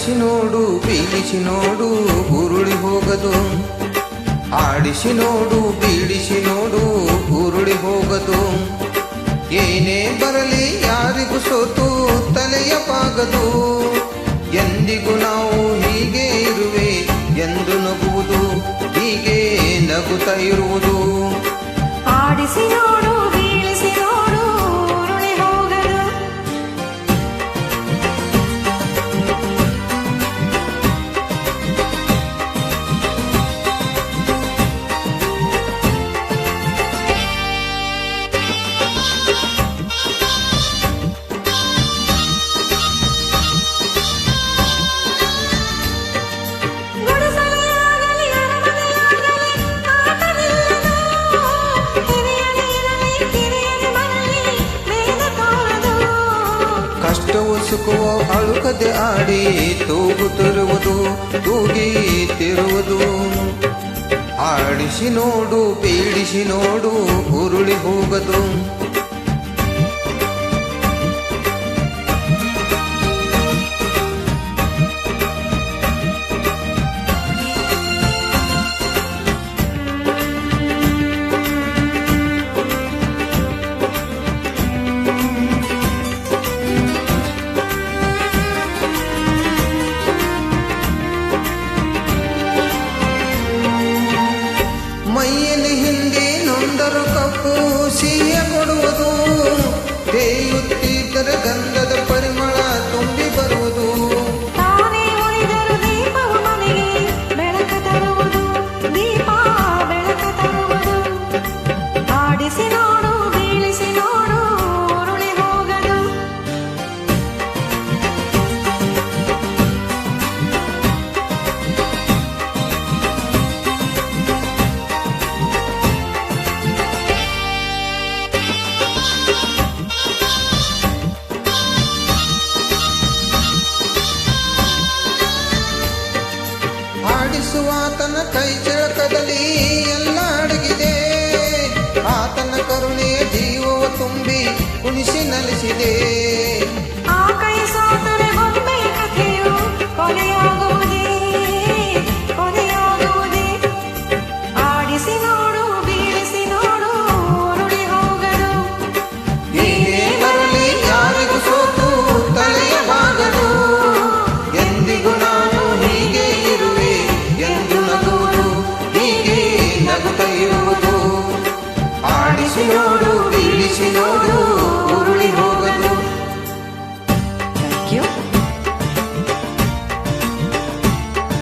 ಆಡಿಸಿ ನೋಡು ಬೀಳಿಸಿ ನೋಡು ಉರುಳಿ ಹೋಗದು. ಆಡಿಸಿ ನೋಡು ಬೀಳಿಸಿ ನೋಡು ಉರುಳಿ ಹೋಗದು. ಏನೇ ಬರಲಿ ಯಾರಿಗೂ ಸೋತು ತಲೆಯ ಬಾಗದು. ಎಂದಿಗೂ ನಾವು ಹೀಗೆ ಇರುವೆ ಎಂದು ನಗುವುದು, ಹೀಗೆ ನಗುತ್ತಾ ಇರುವುದು. ಆಡಿಸಿ ನೋಡು ಬೀಳಿಸಿ ನೋಡು ಉರುಳಿ ಹೋಗದು. ಕಷ್ಟವೋ ಸುಖವೋ ಅಳುಕದೆ ಆಡಿ ತೂಗುತ್ತಿರುವುದು, ತೂಗಿತಿರುವುದು. ಆಡಿಸಿ ನೋಡು ಬೀಳಿಸಿ ನೋಡು ಉರುಳಿ ಹೋಗದು. ಮೈಯಲ್ಲಿ ಹಿಂದೆ ನೊಂದರು ಕಪ್ಪು ಸಿಹಿಯ ಕೊಡುವುದು. ತೇಯುತ್ತಿದ್ದರ ಗಂಧದ ಪರಿಮಳ ತುಂಬಿ ಬರುವುದು. ತಾನೇ ಉಳಿದರು ದೀಪವು ಮನೆಗೆ ಬೆಳಕ ತರುವುದು, ದೀಪ ಬೆಳಕ ತರುವುದು. ಆಡಿಸಿ ನೋಡು ಬೀಳಿಸಿ ನೋಡು ಉರುಳಿ ಹೋಗದು. ಆಡಿಸುವಾತನ ಕೈ ಚಳಕದಲ್ಲಿ ಎಲ್ಲ ಅಡಗಿದೆ. ಆತನ ಕರುಣೆಯ ಜೀವವ ತುಂಬಿ ಕುಣಿಸಿ ನಲಿಸಿದೆ. ಆ ಕೈ ಸೋತರೆ ಗೊಂಬೆ ಕಥೆಯು ಕೊನೆಯಾಗುವುದೇ, ಕೊನೆಯಾಗುವುದೇ. ಆಡಿಸಿ ನೋಡು ಬೀಳಿಸಿ ನೋಡು ಉರುಳಿ ಹೋಗದು. ಹೀಗೆ ಬರಲಿ ಯಾರಿಗೂ ಸೋತು ತಲೆಯ ಬಾಗದು. ಎಂದಿಗೂ ನಾನು ಹೀಗೆ ಇರುವೆ ಎಂದು ನಗುವುದು, ಹೀಗೆ ನಗುತ್ತಾ ಇರುವುದು.